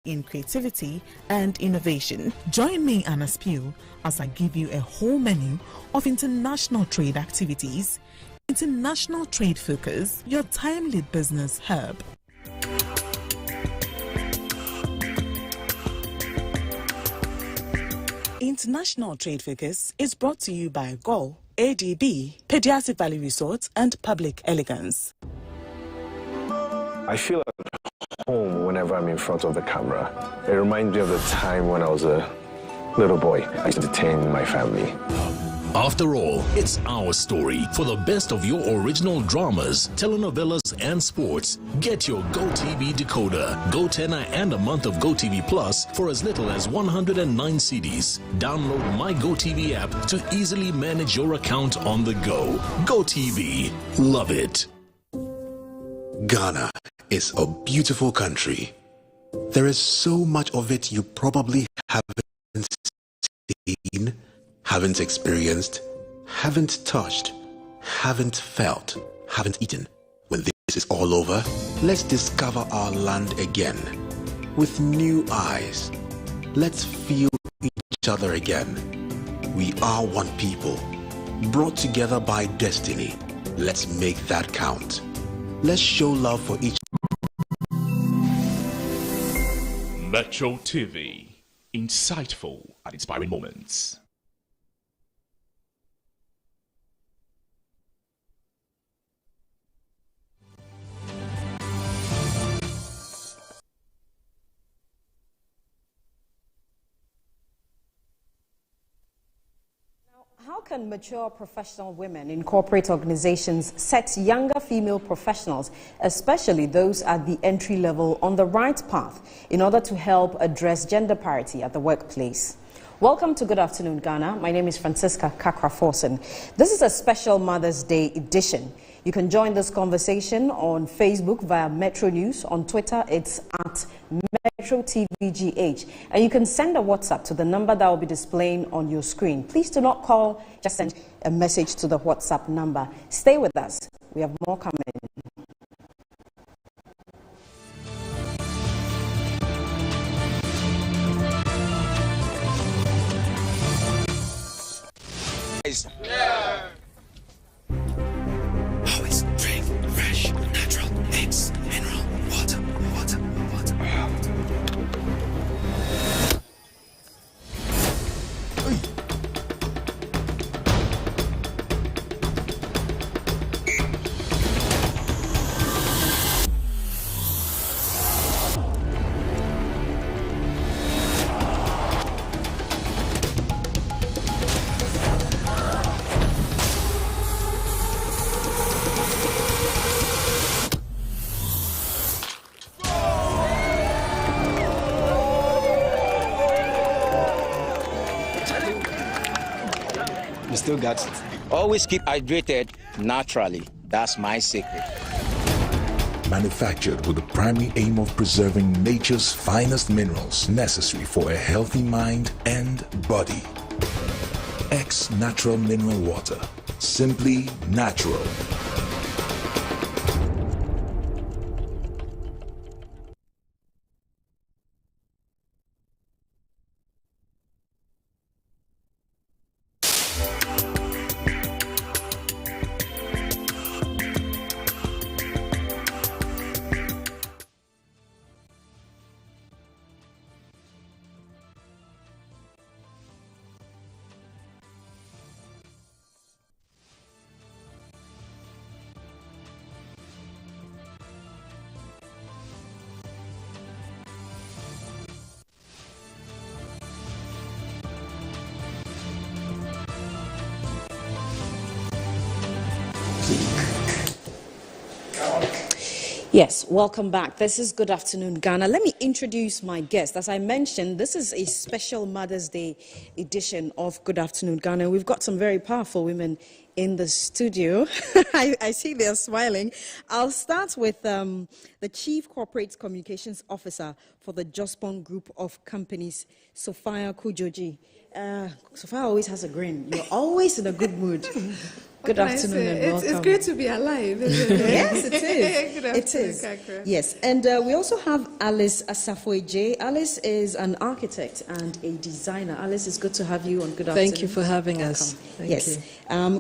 in creativity and innovation. Join me, Anna Spiel, as I give you a whole menu of international trade activities. International Trade Focus, your timely business hub. International Trade Focus is brought to you by GOL, ADB, Pediatric Valley Resort, and Public Elegance. I feel at home whenever I'm in front of the camera. It reminds me of the time when I was a little boy. I used to entertain my family. After all, it's our story. For the best of your original dramas, telenovelas, and sports, get your GoTV decoder, GoTenna, and a month of GoTV Plus for as little as 109 CDs. Download my GoTV app to easily manage your account on the go. GoTV. Love it. Ghana is a beautiful country. There is so much of it you probably haven't seen, haven't experienced, haven't touched, haven't felt, haven't eaten. When this is all over, let's discover our land again with new eyes. Let's feel each other again. We are one people, brought together by destiny. Let's make that count. Let's show love for each other. Metro TV, insightful and inspiring moments. How can mature professional women in corporate organizations set younger female professionals, especially those at the entry level, on the right path in order to help address gender parity at the workplace? Welcome to Good Afternoon, Ghana. My name is FRANCISCA KAKRA FORSON. This is a special Mother's Day edition. You can join this conversation on Facebook via Metro News. On Twitter, it's at Metro TVGH. And you can send a WhatsApp to the number that will be displaying on your screen. Please do not call, just send a message to the WhatsApp number. Stay with us. We have more coming. Yeah. Always drink fresh, natural mix, mineral water. Still got it. Always keep hydrated naturally. That's my secret. Manufactured with the primary aim of preserving nature's finest minerals necessary for a healthy mind and body. X Natural Mineral Water. Simply natural. Yes, welcome back. This is Good Afternoon, Ghana. Let me introduce my guest. As I mentioned, this is a special Mother's Day edition of Good Afternoon, Ghana. We've got some very powerful women in the studio. I see they're smiling. I'll start with the Chief Corporate Communications Officer for the Jospon Group of Companies, Sophia Kujoji. Sophia always has a grin. You're always in a good mood. Good afternoon and welcome. It's great to be alive, isn't it? Yes, it is. Good afternoon, it is. KAKRA. Yes, and we also have Alice Asafo J. Alice is an architect and a designer. Alice, it's good to have you on Good Afternoon. Thank you for having us. Thank you.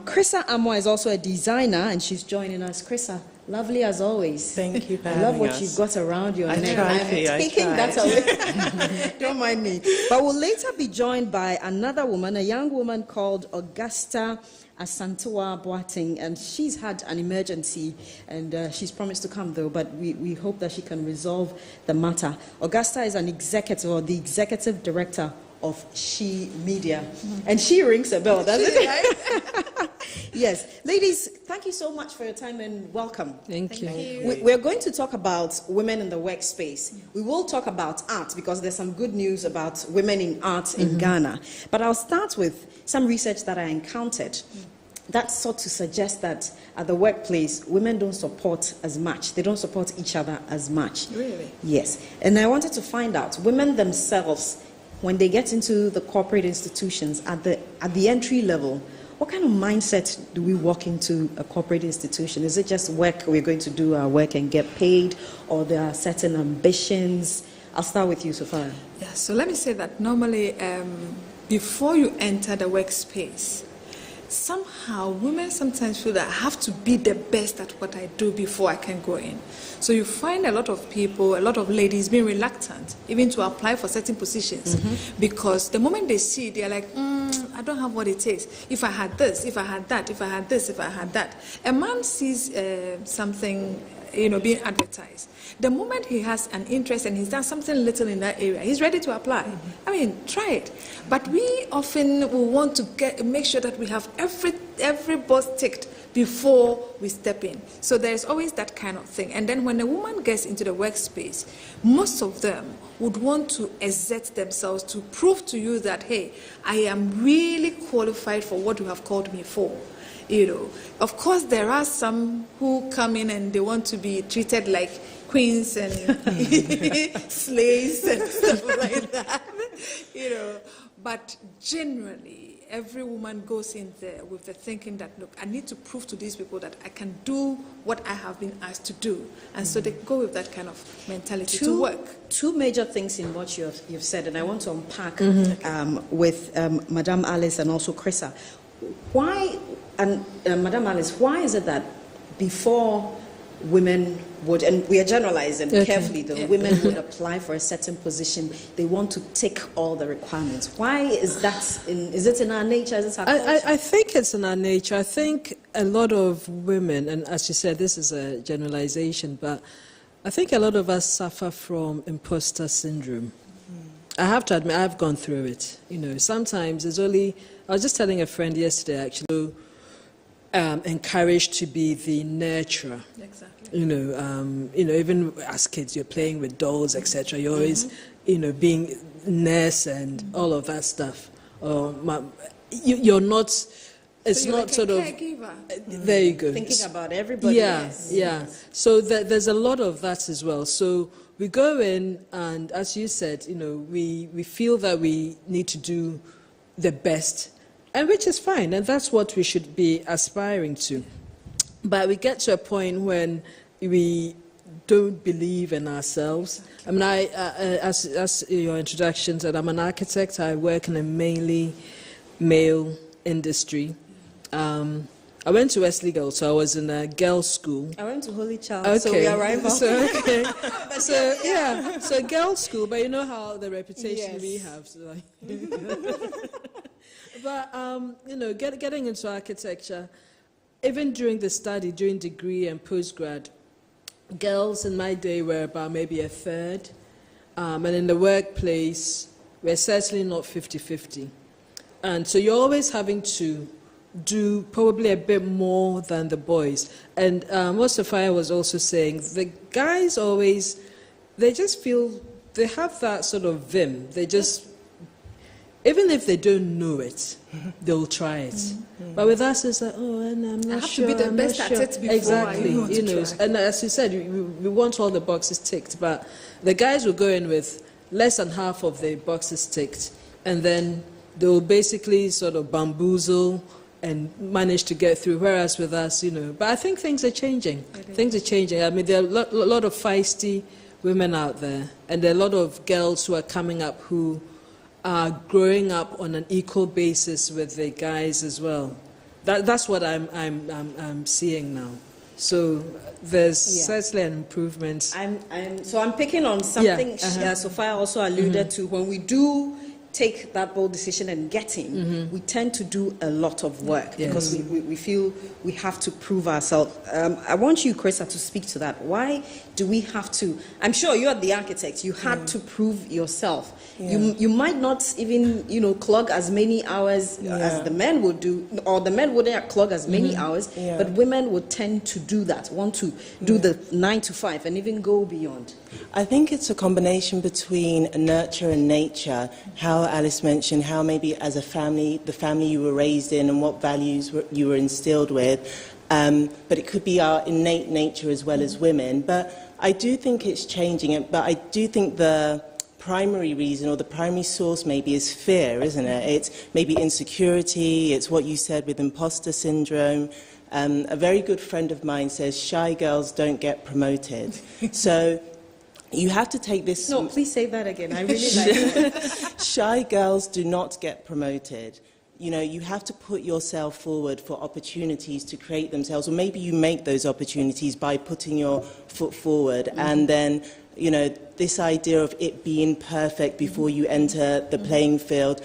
Krissa Amwa is also a designer, and she's joining us. Krissa, lovely as always. Thank you for I having love what us. you've got around your neck. I'm taking that away. Don't mind me. But we'll later be joined by another woman, a young woman called Augusta Asantewa Boateng, and she's had an emergency, and she's promised to come though, but we hope that she can resolve the matter. Augusta is an executive, or the executive director of She Media, and she rings a bell, doesn't it? Right? Yes. Ladies, thank you so much for your time and welcome. Thank you. We're going to talk about women in the workspace. We will talk about art because there's some good news about women in art in Ghana. But I'll start with some research that I encountered that sought to suggest that at the workplace, women don't support as much. They don't support each other as much. Really? Yes. And I wanted to find out, women themselves, when they get into the corporate institutions at the entry level, what kind of mindset do we walk into a corporate institution? Is it just work, we're going to do our work and get paid, or there are certain ambitions? I'll start with you, Sophia. Yeah, so let me say that normally before you enter the workspace, somehow women sometimes feel that I have to be the best at what I do before I can go in. So you find a lot of people, a lot of ladies being reluctant even to apply for certain positions because the moment they see, they're like, I don't have what it takes. If I had this, if I had that, if I had this, if I had that. A man sees something, being advertised. The moment he has an interest and he's done something little in that area, he's ready to apply. I mean, try it. But we often will want to make sure that we have every box ticked before we step in. So there's always that kind of thing. And then when a woman gets into the workspace, most of them would want to exert themselves to prove to you that, hey, I am really qualified for what you have called me for. Of course, there are some who come in and they want to be treated like queens and slaves and stuff like that, But generally, every woman goes in there with the thinking that, look, I need to prove to these people that I can do what I have been asked to do. And so they go with that kind of mentality to work. Two major things in what you've said, and I want to unpack with Madame Alice and also Krissa. Why, and Madame Alice, why is it that before women would, and we are generalizing carefully though, women would apply for a certain position, they want to tick all the requirements? Why is that? Is it in our nature? Is it our culture? I think it's in our nature. I think a lot of women, and as you said, this is a generalization, but I think a lot of us suffer from imposter syndrome. I have to admit, I've gone through it. Sometimes it's only, I was just telling a friend yesterday, actually, encouraged to be the nurturer. Exactly. Even as kids, you're playing with dolls, etc. You're always, being nurse and all of that stuff. You're not. It's so not like sort a of. caregiver. There you go. Thinking about everybody. Yeah. So there's a lot of that as well. So we go in, and as you said, we feel that we need to do the best. And which is fine, and that's what we should be aspiring to. But we get to a point when we don't believe in ourselves. I mean, as your introduction said, I'm an architect. I work in a mainly male industry. I went to Wesley Girls, so I was in a girls' school. I went to Holy Child, so we are rivals. So girls' school, but you know how the reputation we have. So But, getting into architecture, even during the study, during degree and postgrad, girls in my day were about maybe a third. And in the workplace, we're certainly not 50-50. And so you're always having to do probably a bit more than the boys. And what Sophia was also saying, the guys always, they just feel, they have that sort of vim. They just... Even if they don't know it, they'll try it. But with us, it's like, and I'm not sure. I have to be the best at it before exactly. And as you said, we want all the boxes ticked. But the guys will go in with less than half of the boxes ticked, and then they'll basically sort of bamboozle and manage to get through. Whereas with us, But I think things are changing. Things are changing. I mean, there are a lot of feisty women out there, and there are a lot of girls who are coming up who are growing up on an equal basis with the guys as well. That's what I'm seeing now. So there's certainly an improvement. So I'm picking on something Sophia also alluded to. When we do take that bold decision and get him, we tend to do a lot of work because we feel we have to prove ourselves. I want you, Krista, to speak to that. Why do we have to? I'm sure you're the architect. You had to prove yourself. You might not even, clog as many hours as the men would do, or the men wouldn't clog as many hours, but women would tend to do that, want to do the 9 to 5 and even go beyond. I think it's a combination between nurture and nature. How Alice mentioned, how maybe as a family, the family you were raised in and what values you were instilled with. But it could be our innate nature as well as women. But I do think it's changing. But I do think the primary reason or the primary source maybe is fear, isn't it? It's maybe insecurity. It's what you said with imposter syndrome. A very good friend of mine says shy girls don't get promoted. So you have to take this... No, please say that again. I really like that. Shy girls do not get promoted. You have to put yourself forward for opportunities to create themselves, or maybe you make those opportunities by putting your foot forward, and then, this idea of it being perfect before you enter the playing field,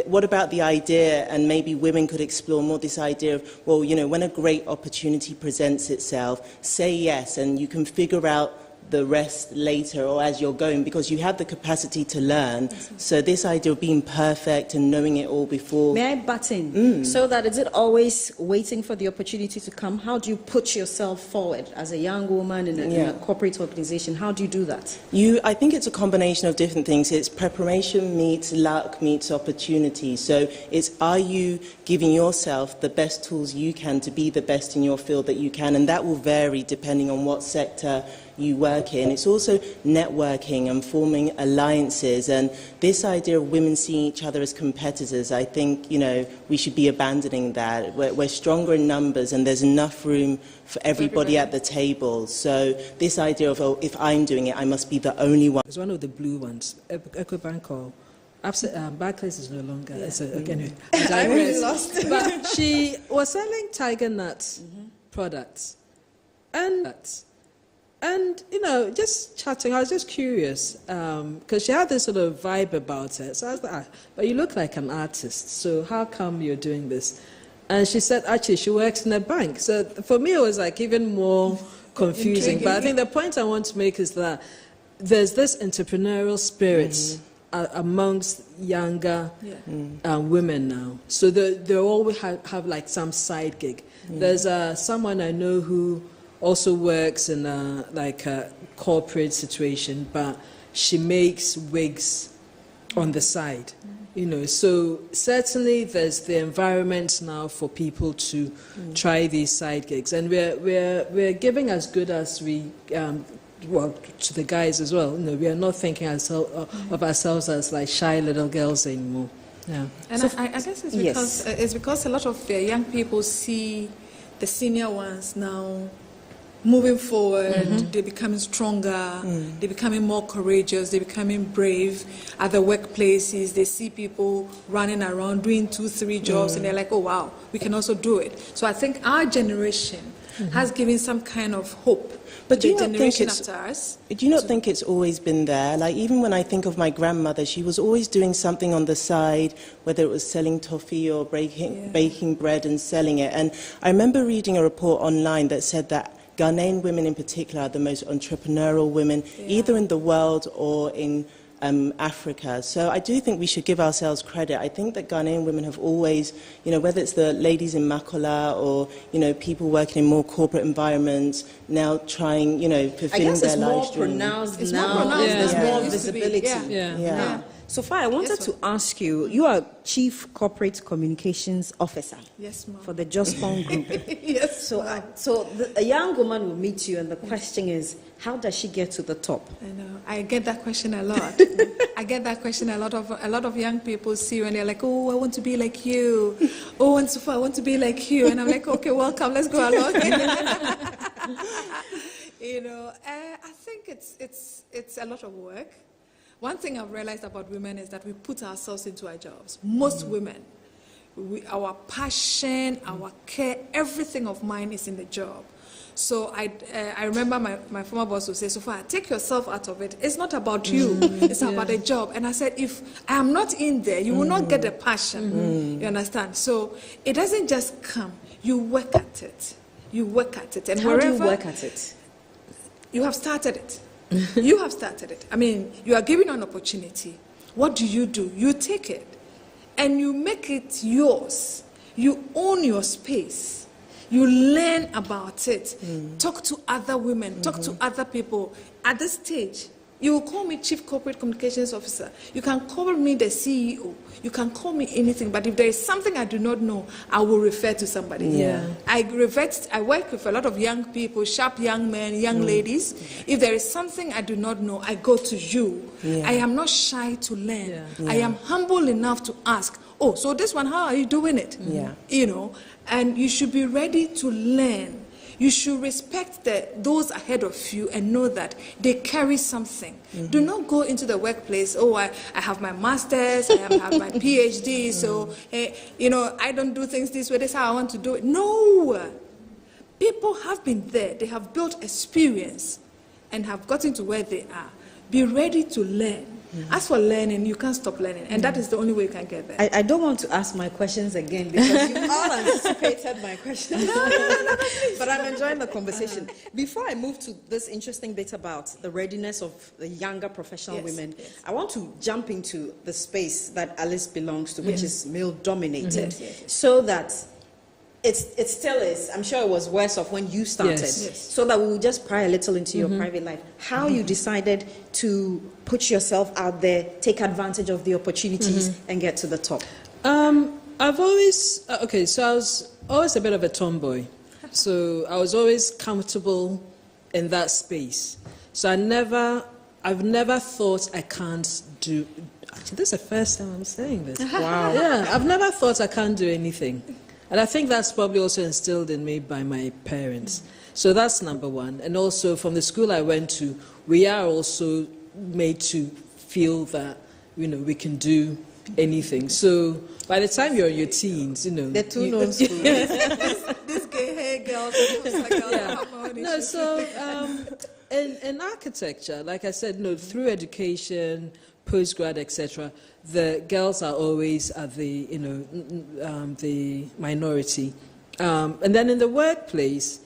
what about the idea, and maybe women could explore more this idea of, well, when a great opportunity presents itself, say yes, and you can figure out the rest later or as you're going, because you have the capacity to learn. So this idea of being perfect and knowing it all before... May I butt in? So that is it always waiting for the opportunity to come? How do you put yourself forward as a young woman in a corporate organization? How do you do that? I think it's a combination of different things. It's preparation meets luck meets opportunity. So it's, are you giving yourself the best tools you can to be the best in your field that you can? And that will vary depending on what sector you work in. It's also networking and forming alliances, and this idea of women seeing each other as competitors, I think, we should be abandoning that. We're stronger in numbers and there's enough room for everybody at the table. So this idea of, if I'm doing it, I must be the only one. It's one of the blue ones, Ecobank or Barclays is no longer. Anyway, I really lost. But she was selling tiger nuts products and just chatting, I was just curious, because she had this sort of vibe about it. So I was like, but you look like an artist, so how come you're doing this? And she said, actually, she works in a bank. So for me, it was like even more confusing. But I think the point I want to make is that there's this entrepreneurial spirit amongst younger women now. So they always have like some side gig. There's someone I know who also works in a corporate situation, but she makes wigs on the side, So certainly there's the environment now for people to try these side gigs, and we're giving as good as we to the guys as well. We are not thinking of ourselves as like shy little girls anymore. Yeah. And I guess it's because a lot of young people see the senior ones now moving forward, they're becoming stronger, they're becoming more courageous, they're becoming brave at the workplaces. They see people running around doing 2-3 jobs and they're like, oh wow, we can also do it. So I think our generation has given some kind of hope. But do you not think it's always been there? Like, even when I think of my grandmother, she was always doing something on the side, whether it was selling toffee or baking bread and selling it. And I remember reading a report online that said that Ghanaian women in particular are the most entrepreneurial women, either in the world or in Africa. So I do think we should give ourselves credit. I think that Ghanaian women have always, whether it's the ladies in Makola or, people working in more corporate environments, now trying, fulfilling their lives. It's more pronounced. There's more visibility. Sophia, I wanted to ask you, you are Chief Corporate Communications Officer for the Jospon Group. Yes. So a young woman will meet you and the question is, how does she get to the top? I know. I get that question a lot. I get that question a lot of young people see you and they're like, oh, I want to be like you. Oh, and Sophia, I want to be like you. And I'm like, okay, welcome, let's go along. I think it's a lot of work. One thing I've realized about women is that we put ourselves into our jobs. Most women, our passion, our care, everything of mine is in the job. So I remember my former boss would say, Sophia, take yourself out of it. It's not about you. It's about the job. And I said, if I am not in there, you will not get the passion. You understand? So it doesn't just come. You work at it. You work at it. And how do you work at it? You have started it. You have started it. I mean, you are given an opportunity. What do? You take it and you make it yours. You own your space. You learn about it. Talk to other women. Talk to other people. At this stage, you will call me Chief Corporate Communications Officer. You can call me the CEO. You can call me anything. But if there is something I do not know, I will refer to somebody. Yeah. I work with a lot of young people, sharp young men, young ladies. If there is something I do not know, I go to you. I am not shy to learn. I am humble enough to ask, oh, so this one, how are you doing it? You know, and you should be ready to learn. You should respect those ahead of you and know that they carry something. Do not go into the workplace, oh, I have my master's, I have my PhD, so, you know, I don't do things this way, this is how I want to do it. No! People have been there. They have built experience and have gotten to where they are. Be ready to learn. As for learning, you can't stop learning, and that is the only way you can get there. I don't want to ask my questions again because you all anticipated my questions. But I'm enjoying the conversation. Before I move to this interesting bit about the readiness of the younger professional women, I want to jump into the space that Alice belongs to, which is male-dominated, so that it still is. I'm sure it was worse off when you started. So that we will just pry a little into your private life. How you decided to put yourself out there, take advantage of the opportunities, and get to the top. I've always so I was always a bit of a tomboy. So I was always comfortable in that space. So I've never thought I can't do. Actually, this is the first time I'm saying this. Wow. Yeah, I've never thought I can't do anything. And I think that's probably also instilled in me by my parents. So that's number one. And also from the school I went to, we are also made to feel that, you know, we can do anything. So by the time you're in your teens, you know... The two known schools. This gay hair girl. No, so in architecture, like I said, no, through education, postgrad, etc., the girls are always at the, you know, the minority. And then in the workplace,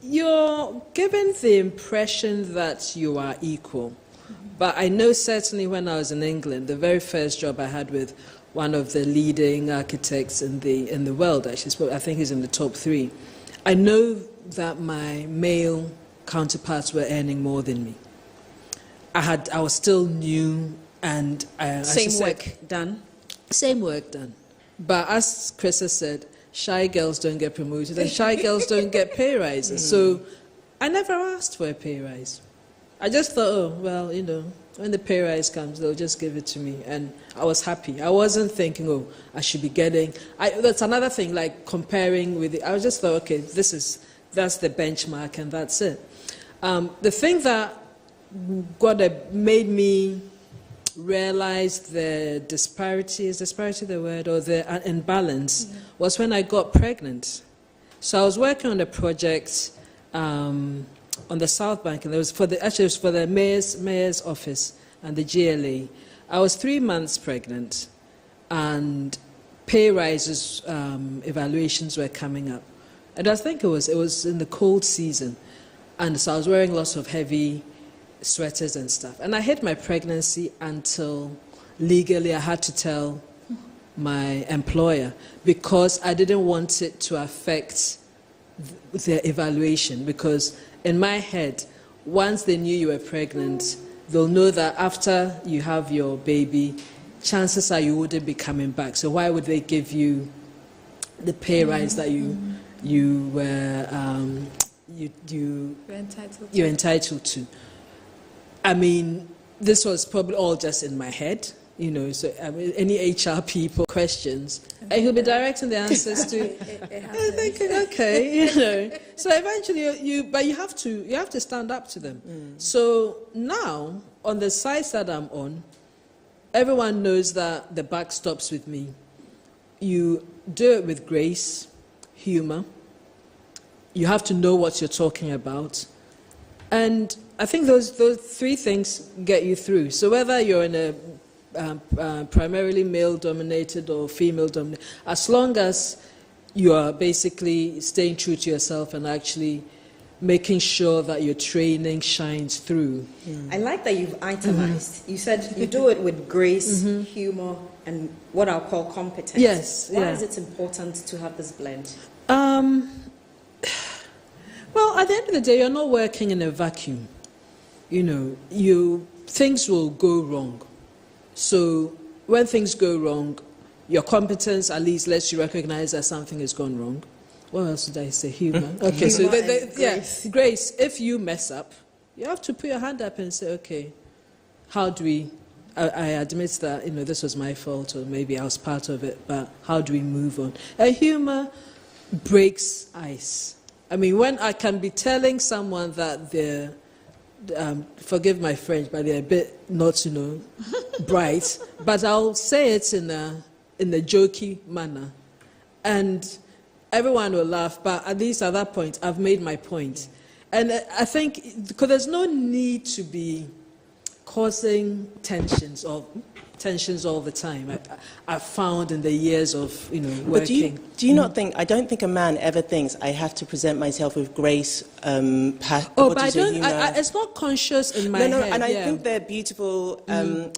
you're given the impression that you are equal. But I know certainly when I was in England, the very first job I had with one of the leading architects in the world, actually, I think he's in the top 3, I know that my male counterparts were earning more than me. I was still new, and same work done. But as Chris has said, shy girls don't get promoted, and shy girls don't get pay rises. So I never asked for a pay rise. I just thought, oh, well, you know, when the pay rise comes, they'll just give it to me, and I was happy. I wasn't thinking, oh, I should be getting. That's another thing, like comparing with it. I just thought, okay, that's the benchmark, and that's it. The thing that made me realize the disparity, is disparity the word, or the imbalance, was when I got pregnant. So I was working on a project on the South Bank, and it was for the mayor's office and the GLA. I was 3 months pregnant, and pay rises evaluations were coming up, and I think it was in the cold season, and so I was wearing lots of heavy sweaters and stuff. And I hid my pregnancy until legally I had to tell my employer, because I didn't want it to affect the evaluation, because in my head, once they knew you were pregnant, they'll know that after you have your baby, chances are you wouldn't be coming back. So why would they give you the pay rise that you're entitled to? I mean, this was probably all just in my head, you know, so I mean, any HR people questions, And he'll be directing the answers to. Thinking, okay, So eventually, you have to stand up to them. So now, on the sites that I'm on, everyone knows that the buck stops with me. You do it with grace, humor. You have to know what you're talking about, and I think those three things get you through. So whether you're in a primarily male-dominated or female-dominated, as long as you are basically staying true to yourself and actually making sure that your training shines through. I like that you've itemized. You said you do it with grace, humor, and what I'll call competence. Yes. Why is it important to have this blend? Well, at the end of the day, you're not working in a vacuum. Things will go wrong. So when things go wrong, your competence at least lets you recognize that something has gone wrong. What else did I say? Humor. Okay, so grace. If you mess up, you have to put your hand up and say, okay, how do we? I admit that this was my fault, or maybe I was part of it, but how do we move on? Humor breaks ice. I mean, when I can be telling someone that they're, forgive my French, but they're a bit not, bright, but I'll say it in a jokey manner, and everyone will laugh, but at least at that point, I've made my point. And I think, because there's no need to be causing tensions all the time. I've found in the years of, working. But do you not think, I don't think a man ever thinks, I have to present myself with grace, but I don't, it's not conscious in my head. No, and I think they're beautiful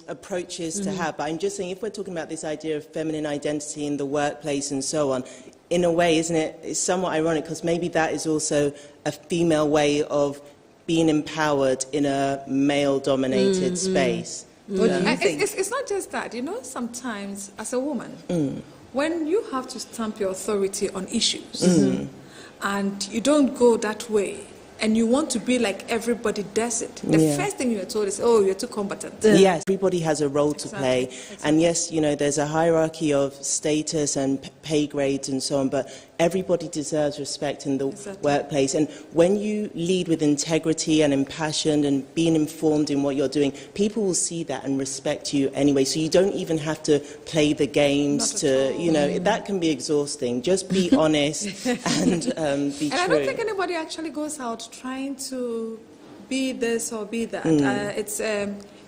approaches to have, but I'm just saying, if we're talking about this idea of feminine identity in the workplace and so on, in a way, isn't it, it's somewhat ironic, because maybe that is also a female way of being empowered in a male-dominated space. What do you think? It's not just that. Sometimes, as a woman, when you have to stamp your authority on issues, and you don't go that way, and you want to be like everybody does it, the first thing you're told is, oh, you're too competent. Yes, everybody has a role to play. And yes, there's a hierarchy of status and pay grades and so on, but everybody deserves respect in the workplace. And when you lead with integrity and impassion and being informed in what you're doing, people will see that and respect you anyway. So you don't even have to play the games that can be exhausting. Just be honest and be true. And I don't think anybody actually goes out trying to be this or be that.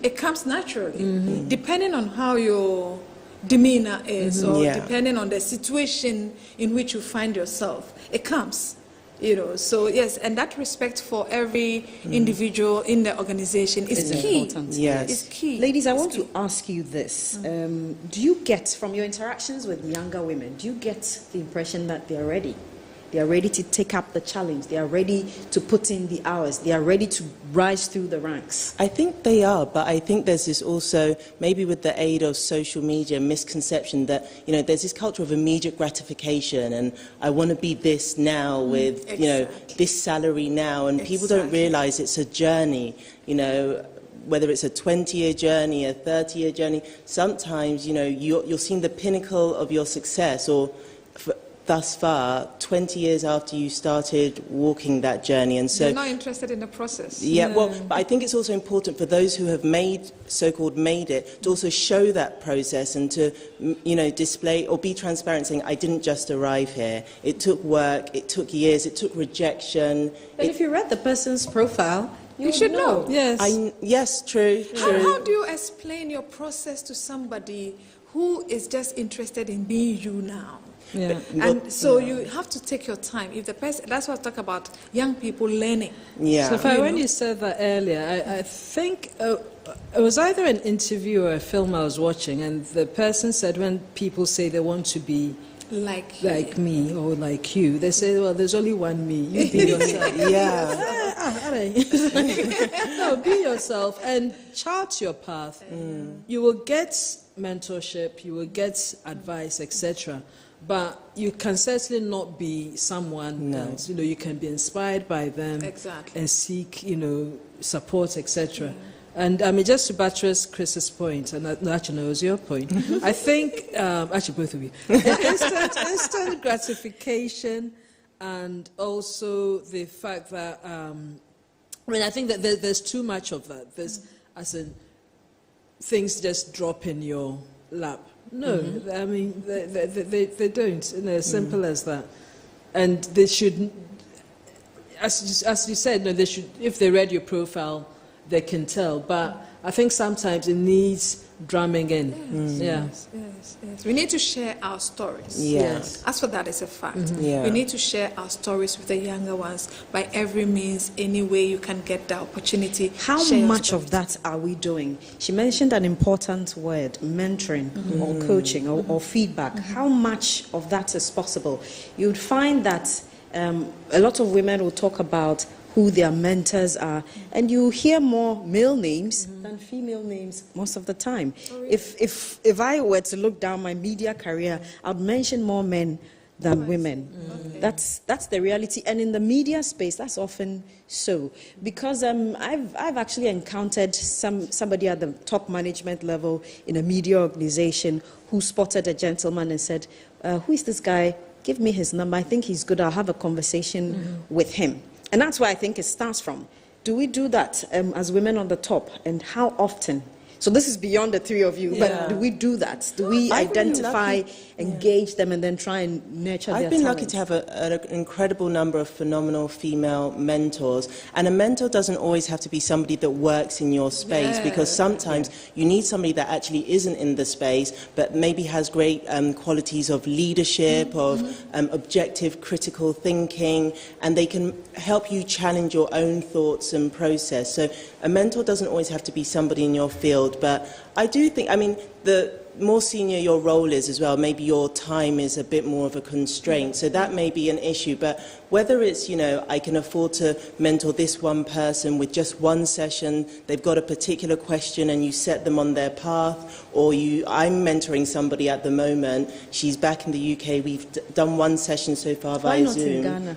It comes naturally, depending on how your demeanor is, or depending on the situation in which you find yourself. It comes, So yes, and that respect for every individual in the organization is key. Important. Yes, it's key. Ladies, I want to ask you this: do you get, from your interactions with younger women, do you get the impression that they are ready? They are ready to take up the challenge. They are ready to put in the hours. They are ready to rise through the ranks. I think they are, but I think there's this also, maybe with the aid of social media, misconception that, there's this culture of immediate gratification, and I want to be this now with, this salary now, and people don't realize it's a journey, whether it's a 20-year journey, a 30-year journey. Sometimes, you're seeing the pinnacle of your success, or thus far, 20 years after you started walking that journey. And so you're not interested in the process. But I think it's also important for those who have so-called made it, to also show that process and to, display or be transparent, saying, I didn't just arrive here. It took work, it took years, it took rejection. But if you read the person's profile, you should know. Yes. True. How do you explain your process to somebody who is just interested in being you now? Yeah. And so you have to take your time. If the person, that's what I talk about, young people learning. Yeah. So when you said that earlier, I think it was either an interview or a film I was watching, and the person said when people say they want to be like me or like you, they say, well, there's only one me. You be yourself. No, be yourself and chart your path. You will get mentorship, you will get advice, etc. But you can certainly not be someone else. You can be inspired by them and seek, support, etc. And just to buttress Chris's point, and actually it was your point, I think, actually both of you, instant gratification, and also the fact that, I think that there's too much of that. There's, as in, things just drop in your lap. No, they don't. As simple as that. And they should, as you said, no, they should. If they read your profile, they can tell. But I think sometimes it needs drumming in. Yes. We need to share our stories. Yes. As for that, it's a fact. Yeah. We need to share our stories with the younger ones by every means, any way you can get the opportunity. How much of that are we doing? She mentioned an important word, mentoring or coaching or feedback. How much of that is possible? You'd find that a lot of women will talk about who their mentors are, and you hear more male names than female names most of the time. Oh, really? If I were to look down my media career, I'd mention more men than women. Okay. That's the reality, and in the media space, that's often so. Because I've actually encountered somebody at the top management level in a media organization who spotted a gentleman and said, "Who is this guy? Give me his number. I think he's good. I'll have a conversation with him." And that's where I think it starts from. Do we do that as women on the top, and how often? So this is beyond the three of you, but do we do that? Do we identify, engage them, and then try and nurture their talent? I've been lucky to have an incredible number of phenomenal female mentors. And a mentor doesn't always have to be somebody that works in your space, because sometimes you need somebody that actually isn't in the space, but maybe has great qualities of leadership, of objective, critical thinking, and they can help you challenge your own thoughts and process. So a mentor doesn't always have to be somebody in your field, but I do think, the more senior your role is as well, maybe your time is a bit more of a constraint, so that may be an issue. But whether it's, I can afford to mentor this one person with just one session, they've got a particular question and you set them on their path, or I'm mentoring somebody at the moment, she's back in the UK, we've done one session so far via Zoom. Why not in Ghana?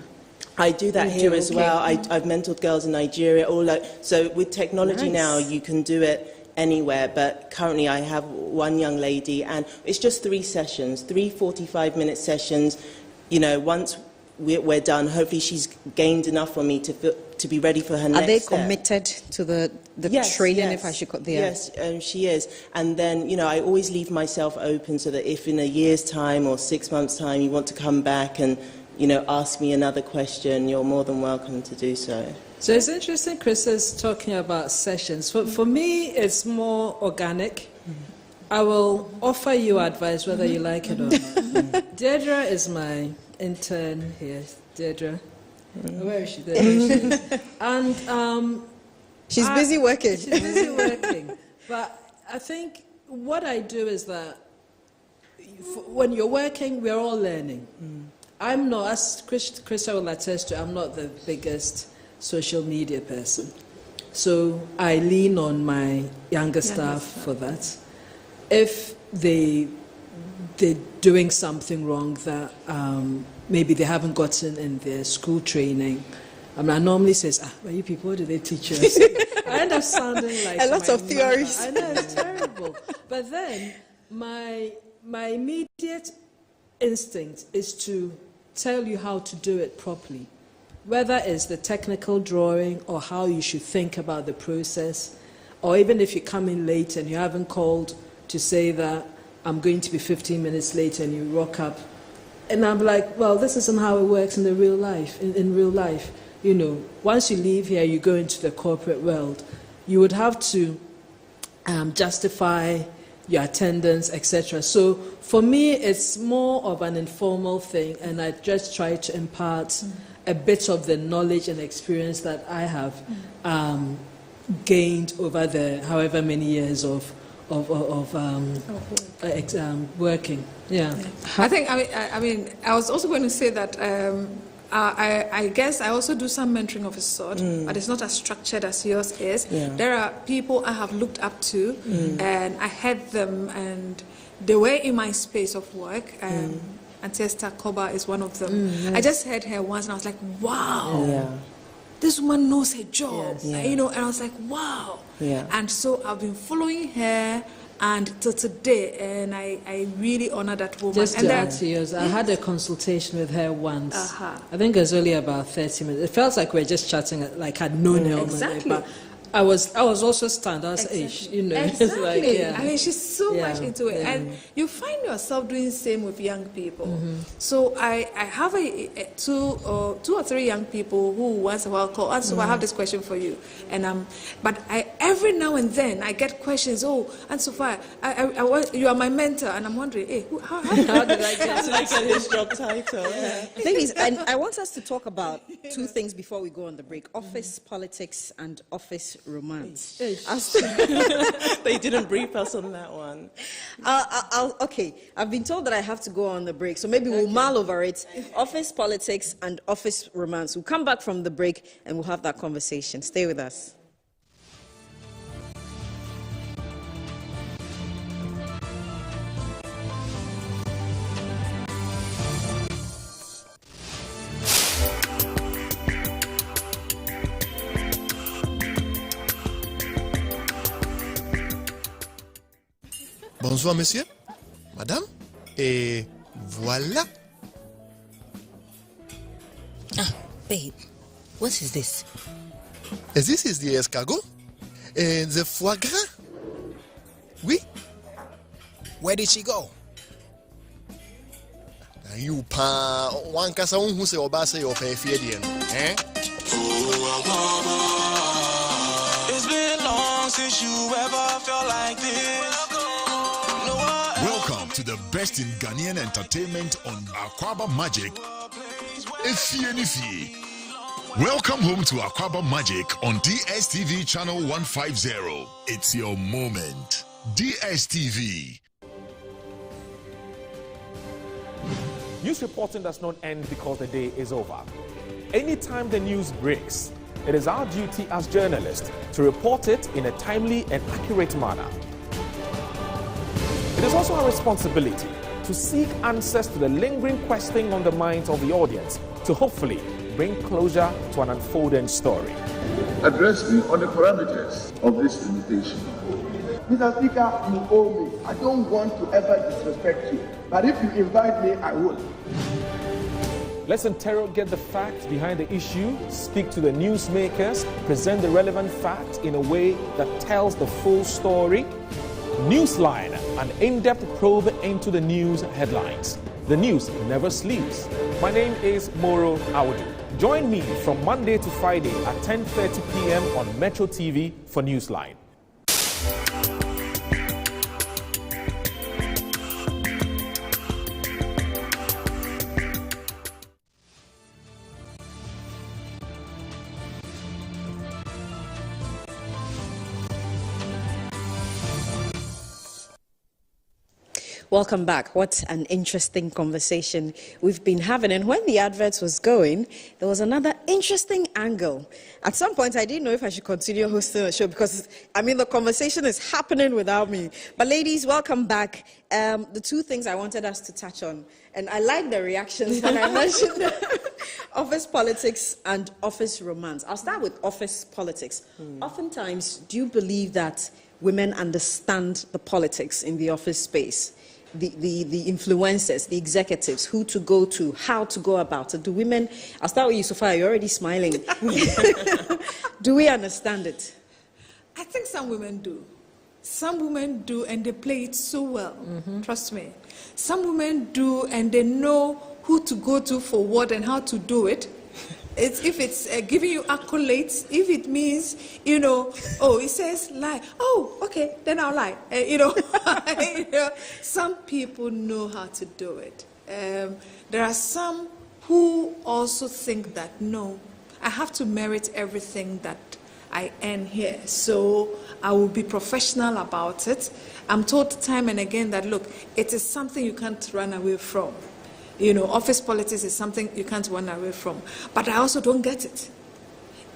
I do that here as well. I've mentored girls in Nigeria. So with technology now, you can do it anywhere. But currently, I have one young lady, and it's just 3 sessions, 3 45-minute sessions. Once we're done, hopefully she's gained enough from me to be ready for her next step. Are they committed to the training, if I should call it? Yes, she is. And then, I always leave myself open so that if in a year's time or 6 months' time you want to come back and ask me another question, you're more than welcome to do so. So it's interesting Chris is talking about sessions. For me, it's more organic. I will offer you advice whether you like it or not. Deirdre is my intern here. Deirdre. Where is she? There she is. And she's busy working. She's busy working. But I think what I do is that when you're working, we're all learning. I'm not, as Krista will attest to, I'm not the biggest social media person. So I lean on my younger staff for that. If they're doing something wrong that maybe they haven't gotten in their school training, I normally says, but you people, what do they teach us? I end up sounding like a lot of theories. I know, it's terrible. But then my immediate instinct is to tell you how to do it properly, whether it's the technical drawing or how you should think about the process, or even if you come in late and you haven't called to say that I'm going to be 15 minutes late and you rock up, and I'm like, well, this isn't how it works in the real life. In real life, once you leave here, you go into the corporate world, you would have to justify your attendance, etc. So for me, it's more of an informal thing, and I just try to impart a bit of the knowledge and experience that I have gained over the however many years of working. Yeah. I think. I was also going to say that. I guess I also do some mentoring of a sort, but it's not as structured as yours is. There are people I have looked up to, and I heard them, and they were in my space of work. Auntie Esther Koba is one of them. I just heard her once, and I was like, wow, this woman knows her job. And I was like, wow. Yeah. And so I've been following her and till today, and I really honor that woman. Just and to add to yours, I had a consultation with her once. Uh-huh. I think it was only about 30 minutes. It felt like we were just chatting, like I'd known her. Exactly. But I was also stunned. I was, Exactly. you know, Exactly. it's like, yeah. I mean, she's so Yeah, much into it, yeah. and you find yourself doing the same with young people. So I have two or three young people who once in a while call. And so I have this question for you, and but every now and then I get questions. Oh, and so far you are my mentor, and I'm wondering, hey, how did I get to his job title? The thing is, I want us to talk about two things before we go on the break: office politics and office romance. They didn't brief us on that one. Okay, I've been told that I have to go on the break, so maybe we'll mull over it. Office politics and office romance. We'll come back from the break and we'll have that conversation. Stay with us. Bonsoir, monsieur, madame, et voilà. Ah, babe, what is this? This is the escargot and the foie gras. Oui. Where did she go? You pa one casa who say obase or pay fiedian, eh? It's been long since you ever felt like this. Welcome to the best in Ghanaian entertainment on Akwaba Magic. Efie. Welcome home to Akwaba Magic on DSTV channel 150. It's your moment. DSTV. News reporting does not end because the day is over. Anytime the news breaks, it is our duty as journalists to report it in a timely and accurate manner. It is also our responsibility to seek answers to the lingering questions on the minds of the audience to hopefully bring closure to an unfolding story. Address me on the parameters of this invitation. Mr. Speaker, you owe me. I don't want to ever disrespect you, but if you invite me, I will. Let's interrogate the facts behind the issue, speak to the newsmakers, present the relevant facts in a way that tells the full story. Newsline, an in-depth probe into the news headlines. The news never sleeps. My name is Moro Awadu. Join me from Monday to Friday at 10:30 p.m. on Metro TV for Newsline. Welcome back. What an interesting conversation we've been having. And when the advert was going, there was another interesting angle. At some point, I didn't know if I should continue hosting the show because, I mean, the conversation is happening without me. But ladies, welcome back. The two things I wanted us to touch on, and I like the reactions when I mentioned office politics and office romance. I'll start with office politics. Oftentimes, do you believe that women understand the politics in the office space? The influencers, the executives, who to go to, how to go about it. Do women, I'll start with you, Sophia, you're already smiling. Do we understand it? I think some women do. Some women do, and they play it so well. Trust me. Some women do, and they know who to go to for what and how to do it. If it's giving you accolades, if it means, oh, it says lie. Oh, okay, then I'll lie. Some people know how to do it. There are some who also think that, no, I have to merit everything that I earn here. So I will be professional about it. I'm told time and again that, look, it is something you can't run away from. Office politics is something you can't run away from. But I also don't get it.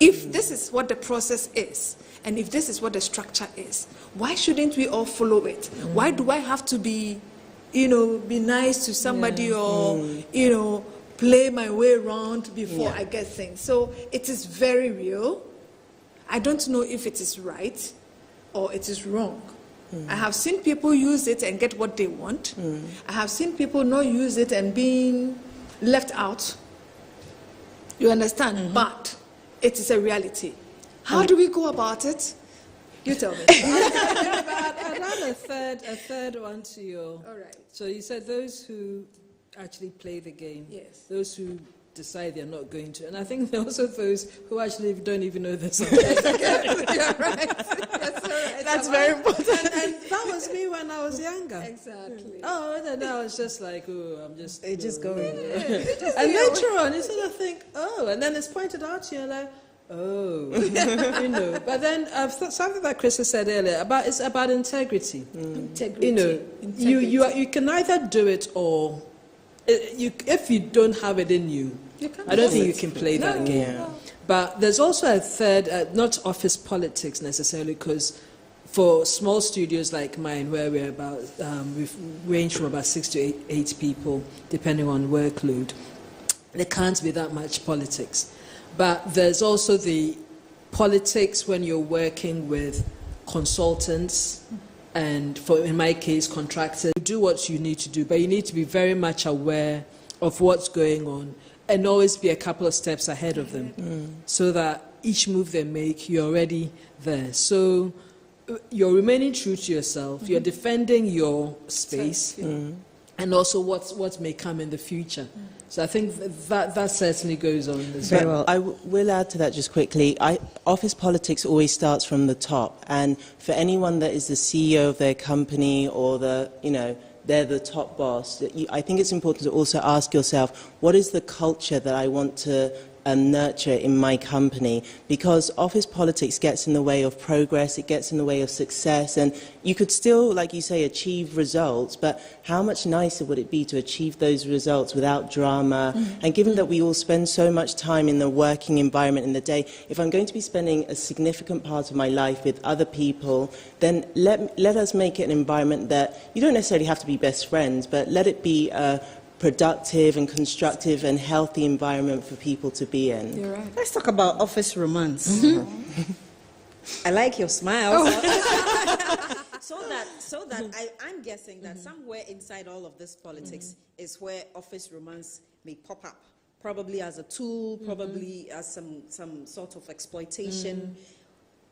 If this is what the process is, and if this is what the structure is, why shouldn't we all follow it? Why do I have to be nice to somebody or, play my way around before I get things? So it is very real. I don't know if it is right. or it is wrong. I have seen people use it and get what they want. I have seen people not use it and being left out. You understand? But it is a reality. How do we go about it? You tell me. I'd add a third one to your... All right. So you said those who actually play the game. Yes. Those who decide they're not going to. And I think there are also those who actually don't even know there's something. You're right. That's very important. And that was me when I was younger. Exactly. Oh, and then I was just like, oh, I'm just... It's just going. And later on, you sort of think, oh, and then it's pointed out to you, like, oh, you know. But then something that Chris said earlier, it's about integrity. Integrity. You know, you can either do it or... if you don't have it in you, I don't think you can play that game. Yeah. But there's also a third, not office politics necessarily, because for small studios like mine, where we're about, we range from about 6 to 8 people, depending on workload, there can't be that much politics. But there's also the politics when you're working with consultants, and in my case, contractors. Do what you need to do, but you need to be very much aware of what's going on and always be a couple of steps ahead of them so that each move they make, you're already there. So you're remaining true to yourself, you're defending your space, and also what may come in the future. So I think that certainly goes on as well. I will add to that just quickly. Office politics always starts from the top, and for anyone that is the CEO of their company or they're the top boss, I think it's important to also ask yourself, what is the culture that I want to nurture in my company? Because office politics gets in the way of progress, it gets in the way of success, and you could still, like you say, achieve results, but how much nicer would it be to achieve those results without drama? And given that we all spend so much time in the working environment in the day, if I'm going to be spending a significant part of my life with other people, then let us make it an environment that you don't necessarily have to be best friends, but let it be a productive and constructive and healthy environment for people to be in. You're right. Let's talk about office romance. I like your smile. So that I'm guessing that somewhere inside all of this politics is where office romance may pop up, probably as a tool, probably as some sort of exploitation.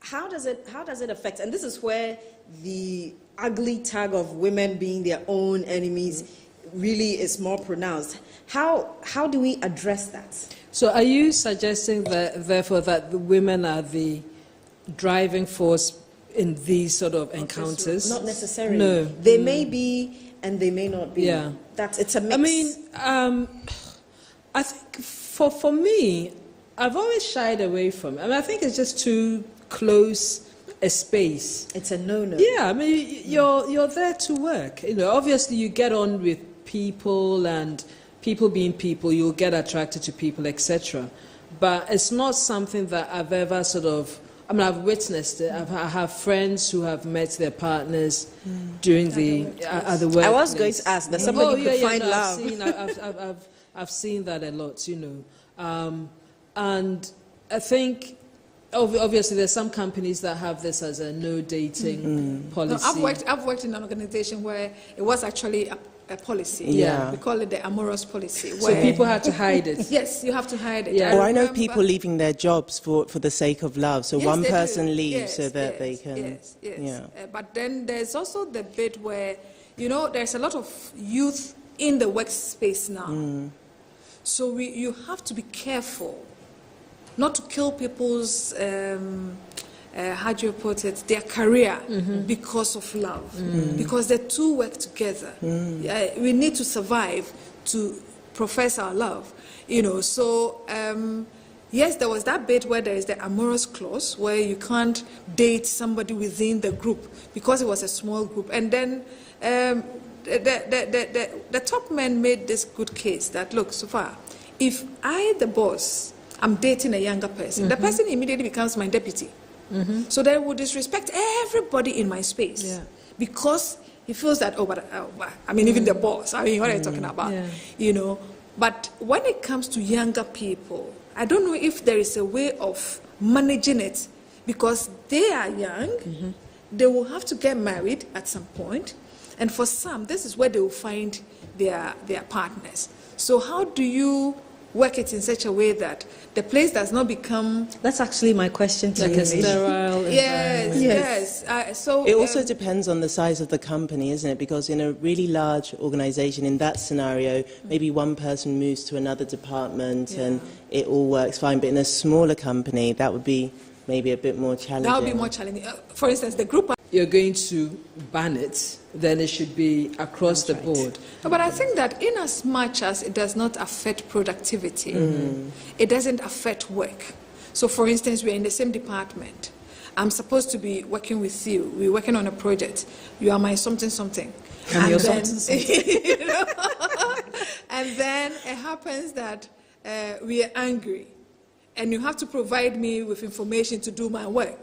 How does it affect? And this is where the ugly tag of women being their own enemies really is more pronounced. How do we address that? So are you suggesting that, therefore, that the women are the driving force in these sort of encounters? Not necessarily. No. They may be and they may not be. Yeah. It's a mix. I mean, I think for me, I've always shied away from it. I mean, I think it's just too close a space. It's a no-no. Yeah, I mean, you're there to work. You know, obviously you get on with people, and people being people, you'll get attracted to people, etc. But it's not something that I've ever sort of, I mean, I've witnessed it. I have friends who have met their partners during at the workplace. I was going to ask that somebody could find love. I've seen that a lot, you know. And I think, obviously, there's some companies that have this as a no dating policy. No, I've worked in an organization where it was actually a policy. Yeah. We call it the amorous policy. So people had to hide it. Yes, you have to hide it. Yeah. I know people leaving their jobs for the sake of love. So one person leaves so that they can... Yes. Yeah. But then there's also the bit where, you know, there's a lot of youth in the workspace now. So you have to be careful not to kill people's, how do you put it, their career because of love. Because the two work together. We need to survive to profess our love. You know, so yes, there was that bit where there is the amorous clause where you can't date somebody within the group because it was a small group. And then the top men made this good case that, look, so far, if I, the boss, I'm dating a younger person, the person immediately becomes my deputy. So they would disrespect everybody in my space because he feels that, I mean, even the boss, I mean, what are you talking about? You know, but when it comes to younger people, I don't know if there is a way of managing it because they are young, they will have to get married at some point, and for some, this is where they will find their partners. So how do you work it in such a way that the place does not become... That's actually my question to you. Like a sterile Yes. So it also depends on the size of the company, isn't it? Because in a really large organization, in that scenario, maybe one person moves to another department and it all works fine. But in a smaller company, that would be maybe a bit more challenging. That would be more challenging. For instance, the group... You're going to ban it, then it should be across the board. But I think that in as much as it does not affect productivity, it doesn't affect work. So for instance, we're in the same department. I'm supposed to be working with you. We're working on a project. You are my something. And you're something. You know? And then it happens that we are angry. And you have to provide me with information to do my work.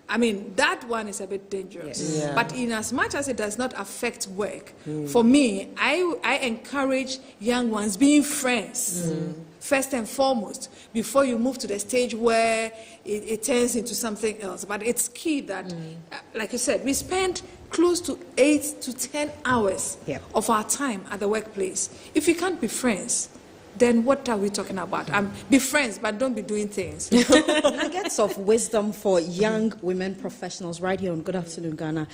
I mean, that one is a bit dangerous. Yes. Yeah. But in as much as it does not affect work, for me, I encourage young ones being friends, first and foremost, before you move to the stage where it turns into something else. But it's key that, like you said, we spend close to 8 to 10 hours of our time at the workplace. If you can't be friends, then what are we talking about? Be friends, but don't be doing things. Nuggets of wisdom for young women professionals right here on Good Afternoon, Ghana.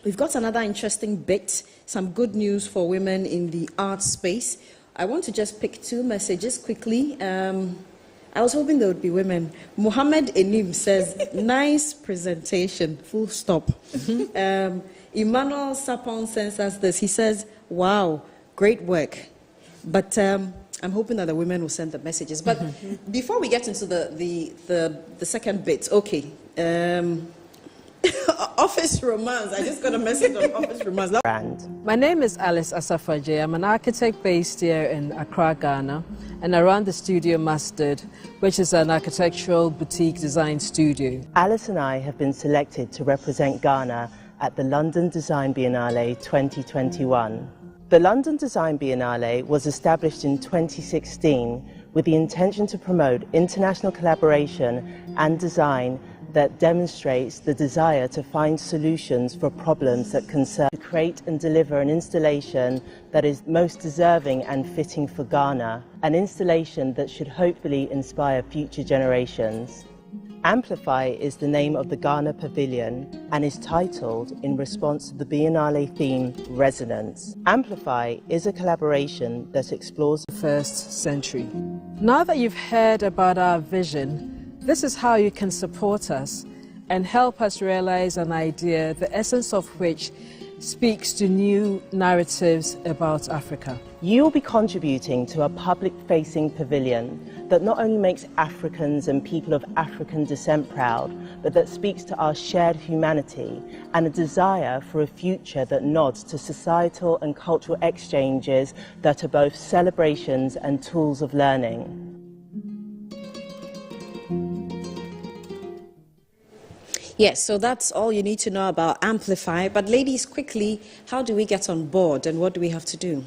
We've got another interesting bit, some good news for women in the art space. I want to just pick 2 messages quickly. I was hoping there would be women. Mohammed Enim says, nice presentation, full stop. Emmanuel Sapon sends us this. He says, wow, great work. But I'm hoping that the women will send the messages. But before we get into the second bit, okay. Office romance. I just got a message on office romance. My name is Alice Asafaje. I'm an architect based here in Accra, Ghana, and I run the studio Mustard, which is an architectural boutique design studio. Alice and I have been selected to represent Ghana at the London Design Biennale 2021. The London Design Biennale was established in 2016 with the intention to promote international collaboration and design that demonstrates the desire to find solutions for problems that concern, to create and deliver an installation that is most deserving and fitting for Ghana, an installation that should hopefully inspire future generations. Amplify is the name of the Ghana Pavilion and is titled in response to the Biennale theme, Resonance. Amplify is a collaboration that explores the first century. Now that you've heard about our vision, this is how you can support us and help us realize an idea, the essence of which speaks to new narratives about Africa. You will be contributing to a public-facing pavilion that not only makes Africans and people of African descent proud, but that speaks to our shared humanity and a desire for a future that nods to societal and cultural exchanges that are both celebrations and tools of learning. Yes, so that's all you need to know about Amplify. But ladies, quickly, how do we get on board and what do we have to do?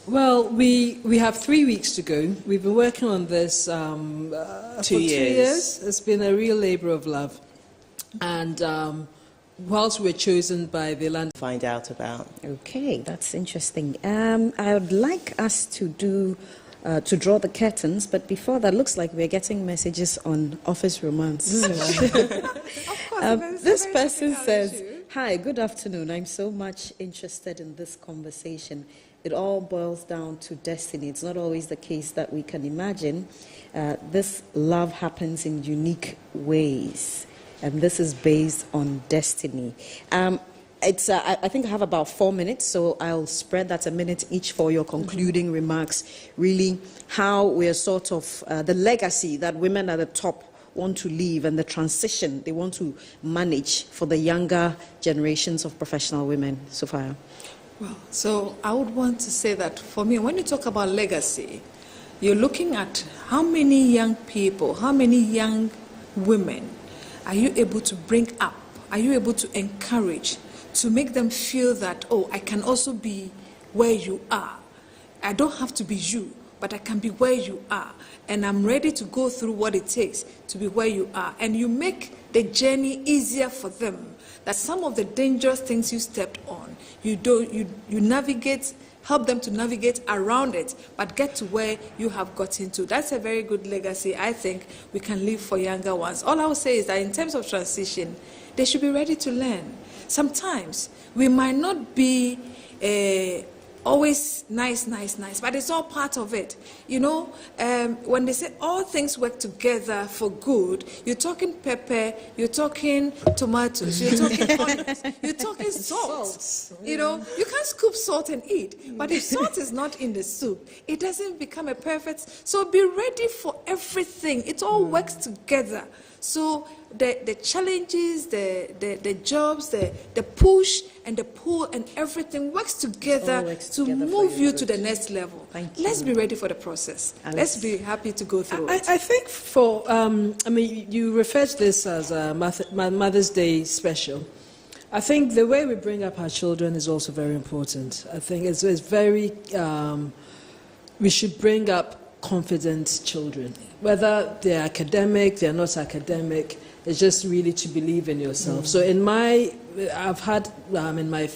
Well, we have 3 weeks to go. We've been working on this for 2 years. It's been a real labor of love. And whilst we're chosen by the land... Find out about. Okay, that's interesting. I would like us to do... to draw the curtains, but before that, looks like we're getting messages on office romance. This person says, hi, good afternoon. I'm so much interested in this conversation. It all boils down to destiny. It's not always the case that we can imagine. This love happens in unique ways, and this is based on destiny. I think I have about 4 minutes, so I'll spread that a minute each for your concluding remarks. Really, how we're sort of the legacy that women at the top want to leave and the transition they want to manage for the younger generations of professional women. Sophia. Well, so I would want to say that for me, when you talk about legacy, you're looking at how many young people, how many young women are you able to bring up? Are you able to encourage? To make them feel that, oh, I can also be where you are. I don't have to be you, but I can be where you are. And I'm ready to go through what it takes to be where you are. And you make the journey easier for them. That some of the dangerous things you stepped on, you navigate, help them to navigate around it, but get to where you have gotten to. That's a very good legacy I think we can leave for younger ones. All I will say is that in terms of transition, they should be ready to learn. Sometimes we might not be always nice, but it's all part of it. You know, when they say all things work together for good, you're talking pepper, you're talking tomatoes, you're talking onions, you're talking salt. You know, you can't scoop salt and eat, but if salt is not in the soup, it doesn't become a perfect. So be ready for everything. It all works together. So the challenges, the jobs, the push and the pull and everything works together to move you to the next level. Let's be ready for the process. Let's be happy to go through it. I think for, I mean, you referred to this as a Mother's Day special. I think the way we bring up our children is also very important. I think it's very, we should bring up confident children. Whether they're academic, they're not academic, it's just really to believe in yourself. So I've had, in my,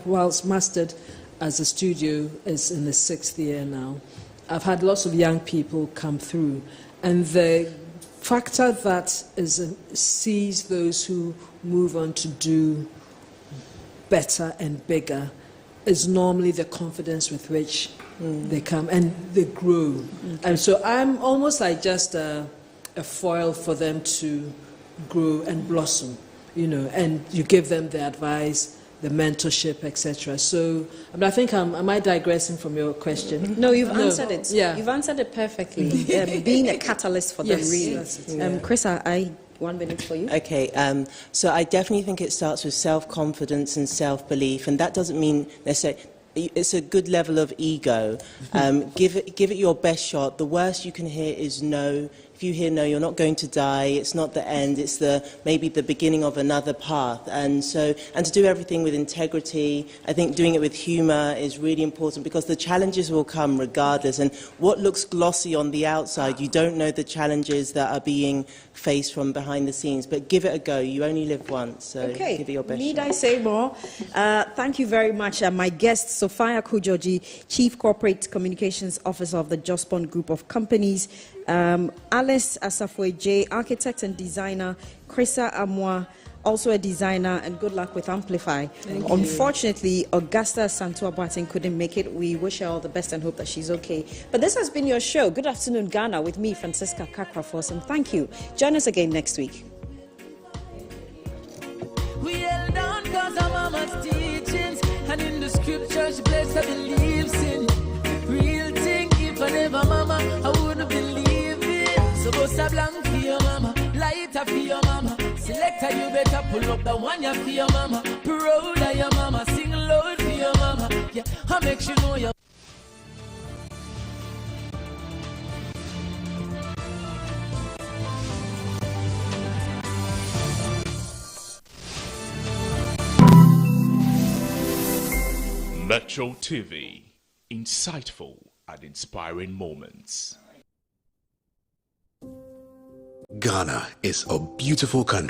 whilst mastered as a studio, is in the 6th year now, I've had lots of young people come through. And the factor that sees those who move on to do better and bigger is normally the confidence with which they come and they grow. And so I'm almost like just a foil for them to grow and blossom, you know, and you give them the advice, the mentorship, etc. So I think am I digressing from your question? No, you've answered it. Yeah. You've answered it perfectly. Being a catalyst for them, really. Chris, I 1 minute for you. Okay, so I definitely think it starts with self-confidence and self-belief, and that doesn't mean necessarily. It's a good level of ego. Give it your best shot. The worst you can hear is no. If you hear no, you're not going to die. It's not the end. It's maybe the beginning of another path. And to do everything with integrity, I think doing it with humour is really important because the challenges will come regardless. And what looks glossy on the outside, you don't know the challenges that are being faced from behind the scenes. But give it a go. You only live once, so give it your best Need shot. I say more? Thank you very much. My guest, Sophia Kujoji, Chief Corporate Communications Officer of the Jospon Group of Companies. Alice Asafwe-J, architect and designer. Krista Amwa, also a designer, and good luck with Amplify. Unfortunately, Augusta Santua-Boateng couldn't make it. We wish her all the best and hope that she's okay. But this has been your show, Good Afternoon Ghana, with me, Francisca KAKRA FORSON. Thank you. Join us again next week. We held on because of Mama's teachings, and in the scriptures, place I believes in. Real thing, if I never Mama, I wouldn't believe. So go sablang for your mama, lighter for your mama. Selector, you better pull up the one you for your mama. Proud of your mama, sing loud for your mama. Yeah, I make you know your. Metro TV, insightful and inspiring moments. Ghana is a beautiful country.